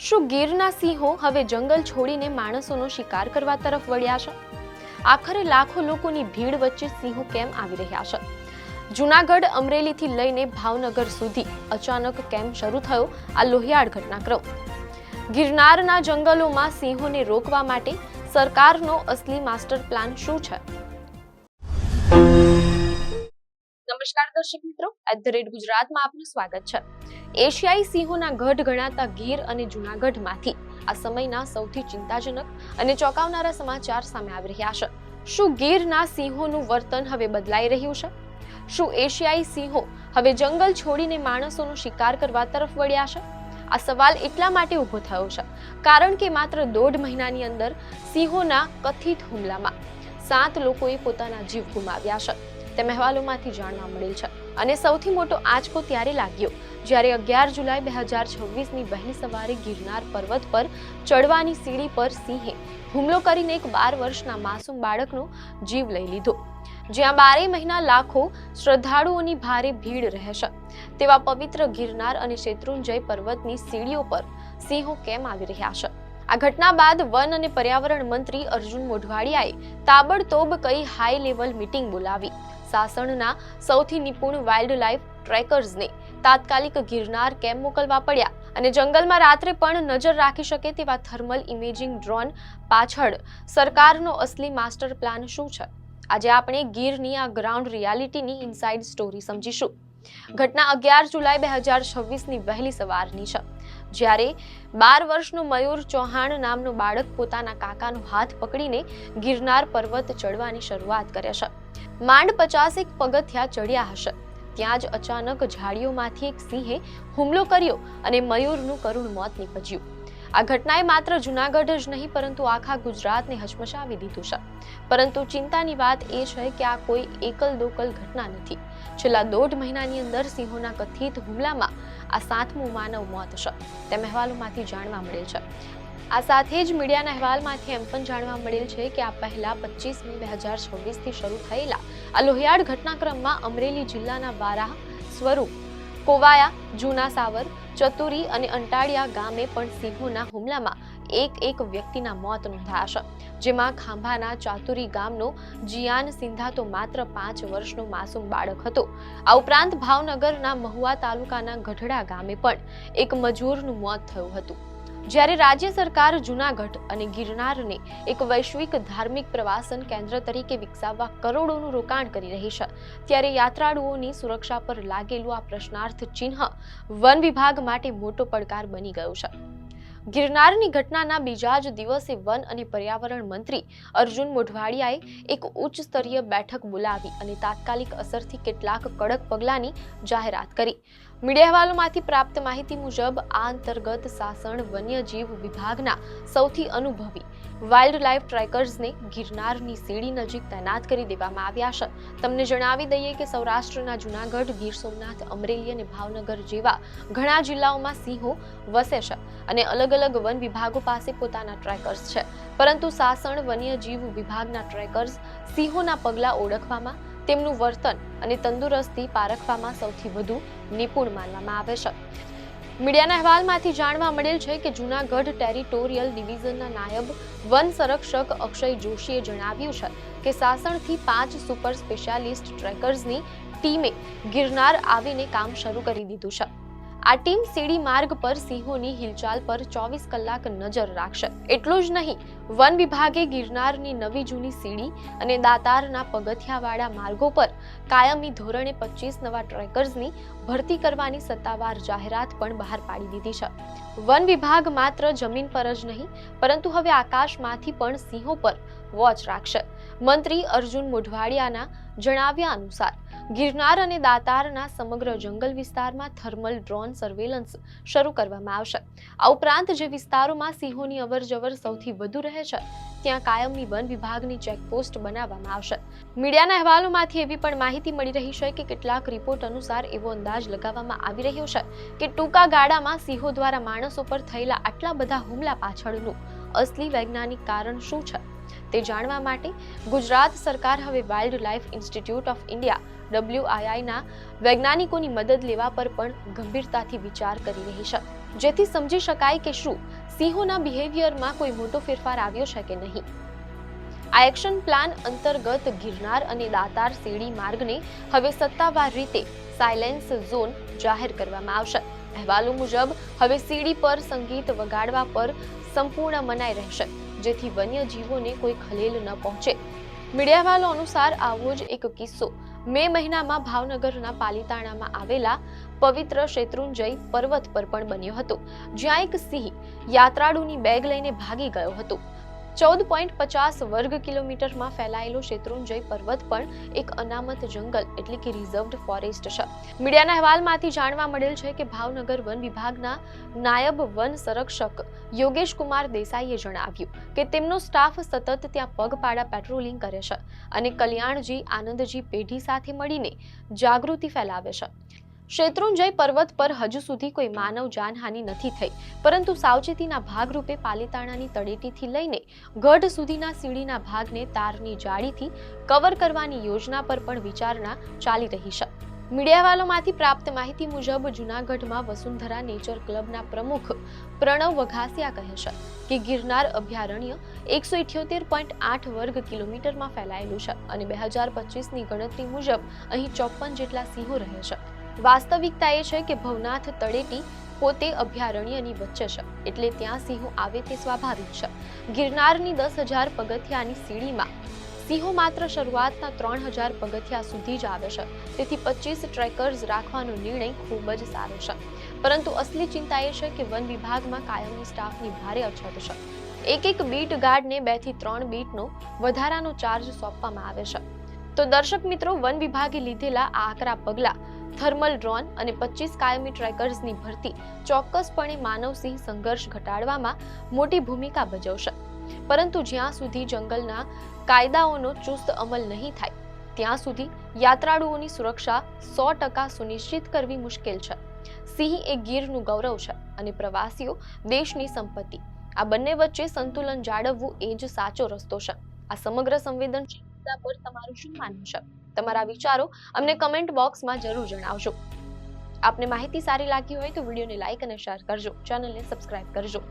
શું ગીરના સિંહો હવે જંગલ છોડીને માણસોનો શિકાર કરવા તરફ વળ્યા છે? આખરે લાખો લોકોની ભીડ વચ્ચે સિંહો કેમ આવી રહ્યા છે? જૂનાગઢ અમરેલીથી લઈને ભાવનગર સુધી અચાનક કેમ શરૂ થયો આ લોહિયાળ ઘટનાક્રમ? ગિરનારના જંગલોમાં સિંહોને રોકવા માટે સરકારનો અસલી માસ્ટર પ્લાન શું છે? નમસ્કાર દર્શક મિત્રો, @ગુજરાતમાં આપનું સ્વાગત છે. એશિયાઈ સિંહોના ગઢ ગણાતા ગીર અને જૂનાગઢમાંથી આ સમયના સૌથી ચિંતાજનક અને ચોંકાવનારા સમાચાર સામે આવી રહ્યા છે. શું ગીરના સિંહોનું વર્તન હવે બદલાઈ રહ્યું છે? શું એશિયાઈ સિંહો હવે જંગલ છોડીને માણસોનો શિકાર કરવા તરફ વળ્યા છે? આ સવાલ એટલા માટે ઊભો થયો છે કારણ કે માત્ર 1.5 મહિનાની અંદર સિંહોના કથિત હુમલામાં 7 લોકોએ પોતાના જીવ ગુમાવ્યા છે તેમ અહેવાલોમાંથી જાણવા મળેલ છે. અને સૌથી મોટો આંચકો ત્યારે લાગ્યો જ્યારે 11 જુલાઈ 2026ની વહેલી સવારે ગિરનાર પર્વત પર ચડવાની સીડી પર સિંહે હુમલો કરીને એક 12 વર્ષના માસૂમ બાળકનો જીવ લઈ લીધો. જ્યાં 12 મહિના લાખો શ્રદ્ધાળુઓની ભારે ભીડ રહેશે તેવા પવિત્ર ગિરનાર અને શેત્રુંજય પર્વતની સીડીઓ પર સિંહો કેમ આવી રહ્યા છે? આ ઘટના બાદ વન અને પર્યાવરણ મંત્રી અર્જુન મોઢવાડિયાએ તાબડતોબ કઈ હાઈ લેવલ મીટિંગ બોલાવી સાસણના સૌથી નિપુણ વાઇલ્ડ લાઇફ ટ્રેકર્સને તાત્કાલિક ગિરનાર કેમ મોકલવા પડ્યા અને જંગલમાં રાત્રે પણ નજર રાખી શકે તેવા થર્મલ ઇમેજિંગ ડ્રોન પાછળ સરકારનો અસલી માસ્ટર પ્લાન શું છે? આજે આપણે ગીરની આ ગ્રાઉન્ડ રિયાલિટીની ઇનસાઇડ સ્ટોરી સમજીશું. ઘટના 11 જુલાઈ 2026ની વહેલી સવારની છે, જ્યારે 12 વર્ષનો મયુર ચૌહાણ નામનો બાળક પોતાના કાકાનો હાથ પકડીને ગિરનાર પર્વત ચડવાની શરૂઆત કરે છે. માંડ 50 પગથિયા ચડ્યા હશે ત્યાં જ અચાનક ઝાડીઓમાંથી એક સિંહે હુમલો કર્યો અને મયુરનું કરુણ મોત નીપજ્યું. આ ઘટનાએ માત્ર જૂનાગઢ જ નહીં પરંતુ આખા ગુજરાતને હચમચાવી દીધું છે. પરંતુ ચિંતાની વાત એ છે કે આ કોઈ એકલ દોકલ ઘટના નથી. છેલ્લા 1.5 મહિનાની અંદર સિંહોના કથિત હુમલામાં આ 7મું માનવ મોત છે તેમ અહેવાલોમાંથી જાણવા મળેલ છે. આ સાથે જ મીડિયાના અહેવાલમાંથી એમ પણ જાણવા મળેલ છે કે આ પહેલા 25 મે 2026થી શરૂ થયેલા આ લોહિયાળ ઘટનાક્રમમાં અમરેલી જિલ્લાના વારાહ, સ્વરૂપ, કોવાયા, જૂના સાવર, ચતુરી અને અંટાળિયા ગામે પણ સિંહોના હુમલામાં એક વ્યક્તિના મોત નોંધાયા છે. જેમાં ખાંભાના ચાતુરી ગામનો જીયાન સિંધા તો માત્ર 5 વર્ષનો માસૂમ બાળક હતો. આ ઉપરાંત ભાવનગરના મહુવા તાલુકાના ગઢડા ગામે પણ એક મજૂરનું મોત થયું હતું. જ્યારે રાજ્ય સરકાર જૂનાગઢ અને ગિરનારને એક વૈશ્વિક ધાર્મિક પ્રવાસન કેન્દ્ર તરીકે વિકસાવવા કરોડોનું રોકાણ કરી રહી છે, ત્યારે યાત્રાળુઓની સુરક્ષા પર લાગેલું આ પ્રશ્નાર્થ ચિહ્ન વન વિભાગ માટે મોટો પડકાર બની ગયો છે. ગિરનારની ઘટનાના બીજા જ દિવસે વન અને પર્યાવરણ મંત્રી અર્જુન મોઢવાડિયાએ એક ઉચ્ચ સ્તરીય બેઠક બોલાવી અને તાત્કાલિક અસરથી કેટલાક કડક પગલાંની જાહેરાત કરી. મીડિયા અહેવાલોમાંથી પ્રાપ્ત માહિતી મુજબ આ અંતર્ગત સાસણ વન્યજીવ વિભાગના સૌથી અનુભવી વાઇલ્ડ લાઇફ ટ્રેકર્સને ગિરનારની સીડી નજીક તૈનાત કરી દેવામાં આવ્યા છે. તમને જણાવી દઈએ કે સૌરાષ્ટ્રના જૂનાગઢ, ગીર સોમનાથ, અમરેલી અને ભાવનગર જેવા ઘણા જિલ્લાઓમાં સિંહો વસે છે અને અલગ અલગ વન વિભાગો પાસે પોતાના ટ્રેકર્સ છે. પરંતુ સાસણ વન્યજીવ વિભાગના ટ્રેકર્સ સિંહોના પગલાં ઓળખવામાં, તેમનું વર્તન અને તંદુરસ્તી પારખવામાં સૌથી વધુ નિપુણ માનવામાં આવે છે. મીડિયાના અહેવાલમાંથી જાણવા મળેલ છે કે જૂનાગઢ ટેરિટોરિયલ ડિવિઝનના નાયબ વન સંરક્ષક અક્ષય જોશીએ જણાવ્યું છે કે સાસણથી 5 સુપર સ્પેશિયાલિસ્ટ ટ્રેકર્સની ટીમે ગિરનાર આવીને કામ શરૂ કરી દીધું છે. આ ટીમ સીડી માર્ગ પર સિંહોની હિલચાલ પર 24 કલાક નજર રાખશે. એટલું જ નહીં, વન વિભાગે ગિરનારની નવી જૂની સીડી અને દાતારના પગથિયાવાળા માર્ગો પર કાયમી ધોરણે 25 નવા ટ્રેકર્સની ભરતી કરવાની સત્તાવાર જાહેરાત પણ બહાર પાડી દીધી છે. વન વિભાગ માત્ર જમીન પર જ નહીં પરંતુ હવે આકાશમાંથી પણ સિંહો પર વોચ રાખશે. મંત્રી અર્જુન મોઢવાડિયાના જણાવ્યા અનુસાર ગિરનાર અને દાતારના સમગ્ર જંગલ વિસ્તારમાં થર્મલ ડ્રોન સર્વેલન્સ શરૂ કરવામાં આવશે. આ ઉપરાંત જે વિસ્તારોમાં સિંહોની અવરજવર સૌથી વધુ રહે છે ત્યાં કાયમની વન વિભાગની ચેકપોસ્ટ બનાવવામાં આવશે. મીડિયાના અહેવાલોમાંથી એવી પણ માહિતી મળી રહી છે કે કેટલાક રિપોર્ટ અનુસાર એવો અંદાજ લગાવવામાં આવી રહ્યો છે કે ટૂંકા ગાળામાં સિંહો દ્વારા માણસો પર થયેલા આટલા બધા હુમલા પાછળનું અસલી વૈજ્ઞાનિક કારણ શું છે તે જાણવા માટે ગુજરાત સરકાર હવે wild life institute of India WII ના વૈજ્ઞાનિકોની મદદ લેવા પર પણ ગંભીરતાથી વિચાર કરી રહી છે. જેથી સમજી શકાય કે શું સિંહોના બિહેવિયરમાં કોઈ મોટો ફેરફાર આવ્યો છે કે નહીં. આ એક્શન પ્લાન અંતર્ગત ગિરનાર અને દાતાર શેરડી માર્ગને હવે સત્તાવાર રીતે સાયલેન્સ ઝોન જાહેર કરવામાં આવશે. અહેવાલો મુજબ હવે સીડી પર સંગીત વગાડવા પર સંપૂર્ણ મનાઈ રહેશે, જેથી વન્યજીવોને કોઈ ખલેલ ન પહોંચે. મીડિયા અહેવાલો અનુસાર આવો જ એક કિસ્સો મે મહિનામાં ભાવનગરના પાલીતાણામાં આવેલા પવિત્ર શેત્રુંજય પર્વત પર પણ બન્યો હતો, જ્યાં એક સિંહ યાત્રાળુની બેગ લઈને ભાગી ગયો હતો. 14.50 વર્ગ કિલોમીટરમાં ફેલાયેલો શેત્રુંજય પર્વત પણ એક અનામત જંગલ એટલે કે રિઝર્વ્ડ ફોરેસ્ટ છે. મીડિયાના અહેવાલમાંથી જાણવા મળેલ છે કે ભાવનગર વન વિભાગના નાયબ વન સંરક્ષક યોગેશ કુમાર દેસાઈએ જણાવ્યું કે તેમનો સ્ટાફ સતત ત્યાં પગપાળા પેટ્રોલિંગ કરે છે અને કલ્યાણજી આનંદજી પેઢી સાથે મળીને જાગૃતિ ફેલાવે છે. શેત્રુંજય પર્વત પર હજુ સુધી કોઈ માનવ જાનહાનિ નથી થઈ, પરંતુ સાવચેતીના ભાગરૂપે પાલીતાણાની તળેટીથી લઈને ગઢ સુધીના સીડીના ભાગને તારની જાળીથી કવર કરવાની યોજના પર પણ વિચારણા ચાલી રહી છે. મીડિયા અહેવાલોમાંથી પ્રાપ્ત માહિતી મુજબ જૂનાગઢમાં વસુંધરા નેચર ક્લબના પ્રમુખ પ્રણવ વઘાસિયા કહે છે કે ગિરનાર અભયારણ્ય 178.8 વર્ગ કિલોમીટરમાં ફેલાયેલું છે અને 2025ની ગણતરી મુજબ અહીં 54 જેટલા સિંહો રહે છે. વાસ્તવિકતા એ છે કે ભવનાથ તળેટી પોતે અભયારણ્યની વચ્ચે છે, એટલે ત્યાં સિંહો આવે તે સ્વાભાવિક છે. ગિરનારની 10,000 પગથિયાની સીડીમાં સિંહો માત્ર શરૂઆતના 3,000 પગથિયા સુધી જ આવે છે, તેથી 25 ટ્રેકર્સ રાખવાનો નિર્ણય ખૂબ જ સારો છે. પરંતુ અસલી ચિંતા એ છે કે વન વિભાગમાં કાયમી સ્ટાફની ભારે અછત છે. એક બીટ ગાર્ડને 2 થી 3 બીટનો વધારાનો ચાર્જ સોંપવામાં આવે છે. તો દર્શક મિત્રો, વન વિભાગે લીધેલા આ આકરા પગલા, થર્મલ ડ્રોન અને 25 કાયમી ટ્રેકર્સની ભરતી ચોક્કસપણે માનવ સિંહ સંઘર્ષ ઘટાડવામાં મોટી ભૂમિકા ભજવશે. પરંતુ જ્યાં સુધી જંગલના કાયદાઓનો ચુસ્ત અમલ નહીં થાય, ત્યાં સુધી યાત્રાળુઓની સુરક્ષા 100% સુનિશ્ચિત કરવી મુશ્કેલ છે. સિંહ એ ગીરનું ગૌરવ છે અને પ્રવાસીઓ દેશની સંપત્તિ. આ બંને વચ્ચે સંતુલન જાળવવું એ જ સાચો રસ્તો છે. આ સમગ્ર સંવેદનશીલ મુદ્દા પર તમારું શું માનવું છે? તમારા વિચારો અમને કમેન્ટ બોક્સમાં જરૂર જણાવજો. આપને માહિતી સારી લાગી હોય તો વિડીયોને લાઈક અને શેર કરજો, ચેનલને સબસ્ક્રાઇબ કરજો.